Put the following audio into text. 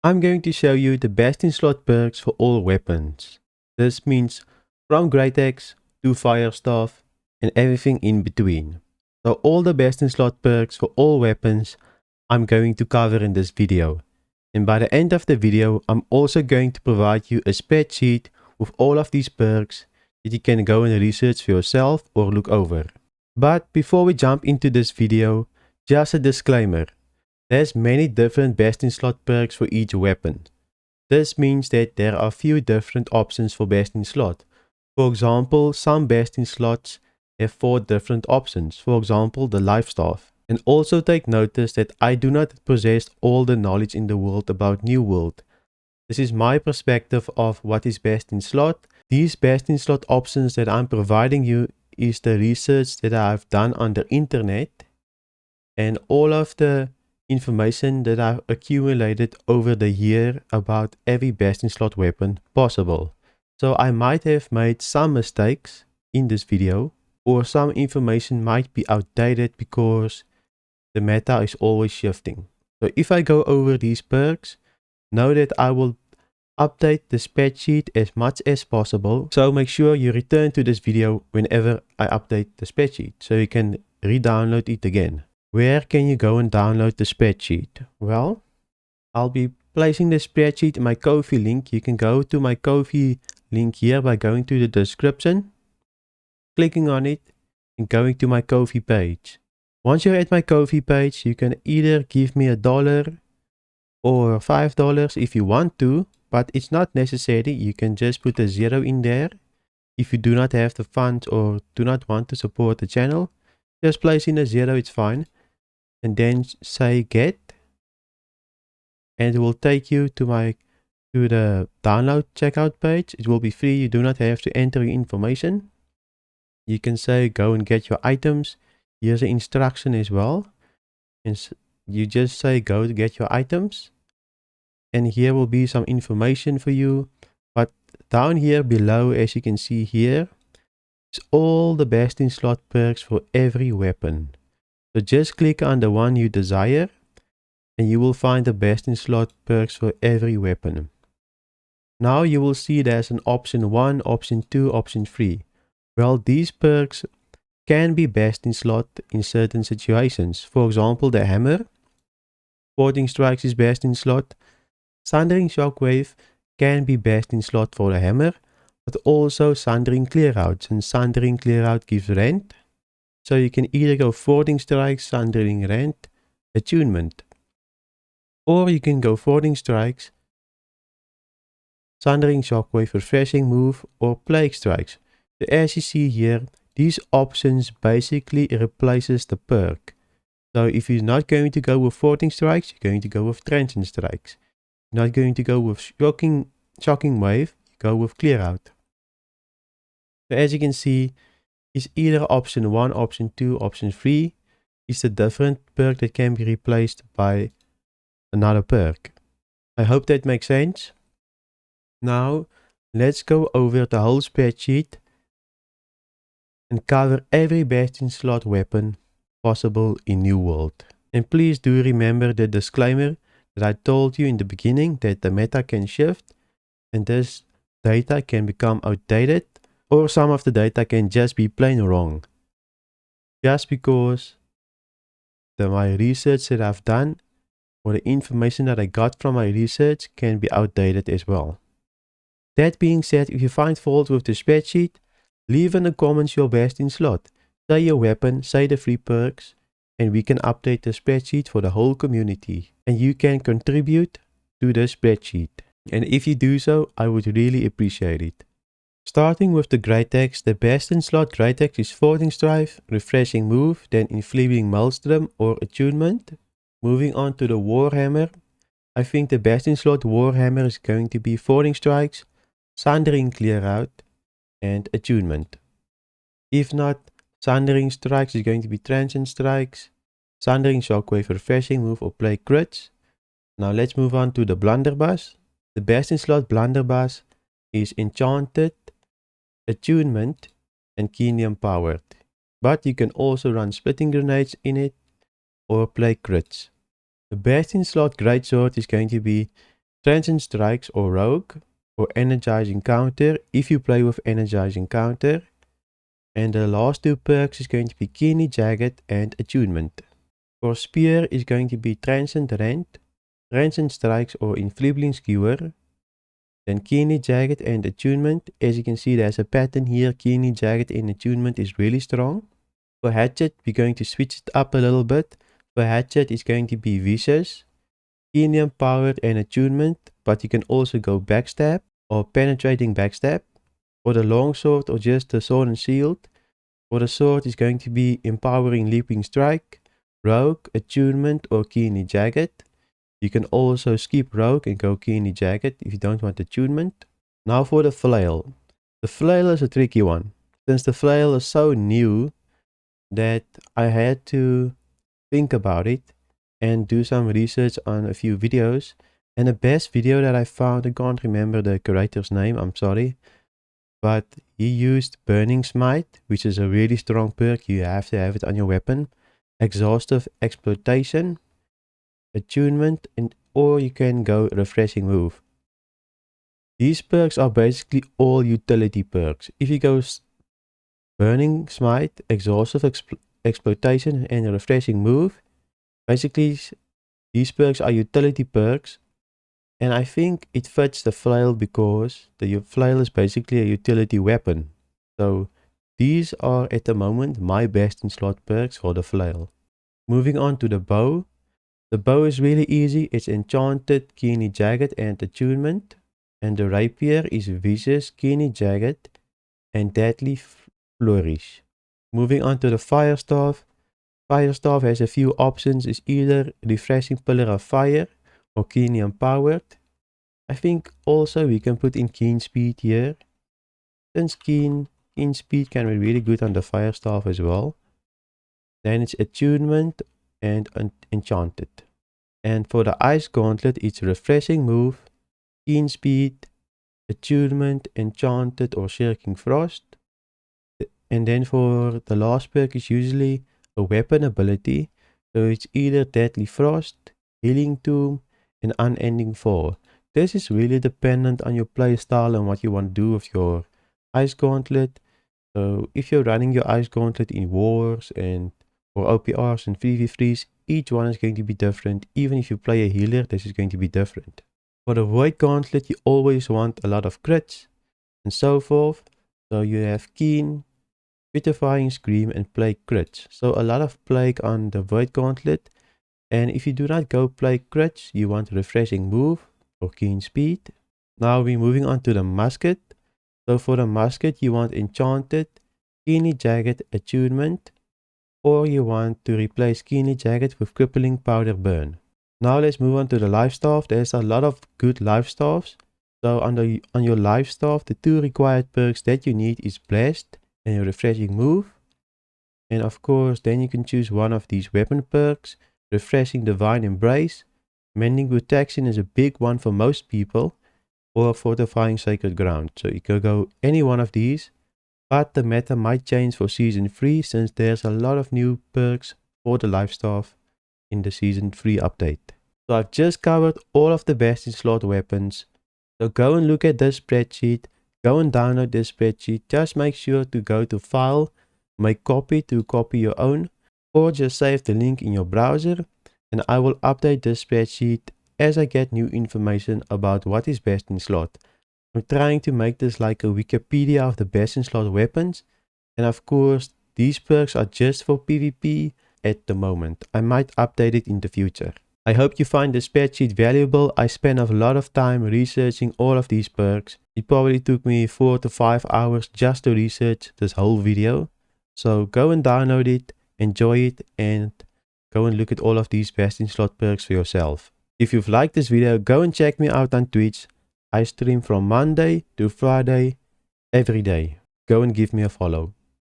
I'm going to show you the best in slot perks for all weapons. This means from great axe to fire staff and everything in between. So all the best in slot perks for all weapons I'm going to cover in this video. And by the end of the video, I'm also going to provide you a spreadsheet with all of these perks that you can go and research for yourself or look over. But before we jump into this video, just a disclaimer. There's many different best in slot perks for each weapon. This means that there are few different options for best in slot. For example, some best in slots have 4 different options, for example the life staff. And also take notice that I do not possess all the knowledge in the world about New World. This is my perspective of what is best in slot. These best in slot options that I'm providing you is the research that I've done on the internet, and all of the information that I've accumulated over the year about every best in slot weapon possible. So I might have made some mistakes in this video, or some information might be outdated because the meta is always shifting. So if I go over these perks, know that I will update the spreadsheet as much as possible. So make sure you return to this video whenever I update the spreadsheet so you can re-download it again. Where can you go and download the spreadsheet? Well, I'll be placing the spreadsheet in my Ko-fi link. You can go to my Ko-fi link here by going to the description, clicking on it, and going to my Ko-fi page. Once you're at my Ko-fi page, you can either give me $1 or $5 if you want to, but it's not necessary. You can just put a 0 in there. If you do not have the funds or do not want to support the channel, just place in a 0, it's fine. And then say get, and it will take you to the download checkout page. It will be free. You do not have to enter your information. You can say go and get your items. Here's an instruction as well, and you just say go to get your items, and here will be some information for you. But down here below, as you can see here, is all the best in slot perks for every weapon. So just click on the one you desire and you will find the best in slot perks for every weapon. Now you will see there's an option 1, option 2, option 3. Well, these perks can be best in slot in certain situations. For example, the hammer. Sporting strikes is best in slot. Sundering shockwave can be best in slot for the hammer, but also sundering clearouts, and sundering clearout gives rent. So you can either go fording strikes, sundering rent, attunement. Or you can go fording strikes, sundering shockwave, refreshing move, or plague strikes. So as you see here, these options basically replaces the perk. So if you're not going to go with fording strikes, you're going to go with transient strikes. You're not going to go with shocking wave, you go with clearout. So as you can see, is either option 1, option 2, option 3 is a different perk that can be replaced by another perk. I hope that makes sense. Now let's go over the whole spreadsheet and cover every best in slot weapon possible in New World. And please do remember the disclaimer that I told you in the beginning, that the meta can shift and this data can become outdated, or some of the data can just be plain wrong. Just because my research that I've done or the information that I got from my research can be outdated as well. That being said, if you find fault with the spreadsheet, leave in the comments your best in slot. Say your weapon, say the 3 perks, and we can update the spreadsheet for the whole community. And you can contribute to the spreadsheet. And if you do so, I would really appreciate it. Starting with the great axe, the best in slot great axe is fording strike, refreshing move, then enfeebling maelstrom or attunement. Moving on to the warhammer, I think the best in slot warhammer is going to be fording strikes, sundering clearout, and attunement. If not, sundering strikes is going to be transient strikes, sundering shockwave, refreshing move, or play crits. Now let's move on to the blunderbuss. The best in slot blunderbuss is enchanted, attunement, and kenium powered. But you can also run splitting grenades in it or play crits. The best in slot greatsword is going to be Transient Strikes or Rogue, or Energizing Counter if you play with Energizing Counter. And the last two perks is going to be Keenly Jagged and Attunement. For Spear is going to be Transient Rend, Transient Strikes or Enfeebling Skewer. Then Keenly Jagged and Attunement. As you can see, there's a pattern here. Keenly Jagged and Attunement is really strong. For Hatchet, we're going to switch it up a little bit. For Hatchet, it's going to be Vicious, Keenly Empowered and Attunement, but you can also go Backstab or Penetrating Backstab. For the Longsword or just the Sword and Shield, for the Sword is going to be Empowering Leaping Strike, Rogue, Attunement or Keenly Jagged. You can also skip Rogue and go Keenly Jagged if you don't want Attunement. Now for the Flail. The Flail is a tricky one, since the Flail is so new that I had to think about it and do some research on a few videos. And the best video that I found, I can't remember the creator's name, I'm sorry, but he used Burning Smite, which is a really strong perk. You have to have it on your weapon. Exhaustive Exploitation, Attunement, or you can go Refreshing Move. These perks are basically all utility perks. If you go Burning Smite, Exhaustive Exploitation and Refreshing Move, basically these perks are utility perks. And I think it fits the Flail because the Flail is basically a utility weapon. So these are at the moment my best in slot perks for the Flail. Moving on to the Bow. The Bow is really easy. It's Enchanted, Keenly Jagged and Attunement. And the Rapier is Vicious, Keenly Jagged and Deadly Flourish. Moving on to the Firestaff. Firestaff has a few options. It's either Refreshing Pillar of Fire or Keenly Empowered. I think also we can put in Keen Speed here, since Keen Speed can be really good on the Firestaff as well. Then it's Attunement and Enchanted. And for the Ice Gauntlet, it's Refreshing Move, Keen Speed, Attunement, Enchanted or Shirking Frost. And then for the last perk is usually a weapon ability, so it's either Deadly Frost, Healing Tomb and Unending Fall. This is really dependent on your playstyle and what you want to do with your Ice Gauntlet. So if you're running your Ice Gauntlet in wars and or OPRs and 3v3s, each one is going to be different. Even if you play a healer, this is going to be different. For the Void Gauntlet, you always want a lot of crits and so forth. So you have Keen, Vitrifying Scream and Plague crits. So a lot of Plague on the Void Gauntlet. And if you do not go Plague crits, you want Refreshing Move or Keen Speed. Now we're moving on to the Musket. So for the Musket, you want Enchanted, Keenly Jagged, Attunement, or you want to replace Keenly Jagged with Crippling Powder Burn. Now let's move on to the Life Staff. There's a lot of good Life Staffs. So on your Life Staff, the two required perks that you need is Blessed and Refreshing Move. And of course, then you can choose one of these weapon perks. Refreshing Divine Embrace. Mending Protection is a big one for most people. Or Fortifying Sacred Ground. So you can go any one of these. But the meta might change for Season 3 since there's a lot of new perks for the Life Staff in the Season 3 update. So I've just covered all of the best in slot weapons. So go and look at this spreadsheet. Go and download this spreadsheet. Just make sure to go to File, make copy to copy your own, or just save the link in your browser, and I will update this spreadsheet as I get new information about what is best in slot. I'm trying to make this like a Wikipedia of the best in slot weapons, and of course these perks are just for PvP at the moment. I might update it in the future. I hope you find the spreadsheet valuable. I spent a lot of time researching all of these perks. It probably took me 4 to 5 hours just to research this whole video. So go and download it, enjoy it, and go and look at all of these best in slot perks for yourself. If you've liked this video, go and check me out on Twitch. I stream from Monday to Friday every day. Go and give me a follow.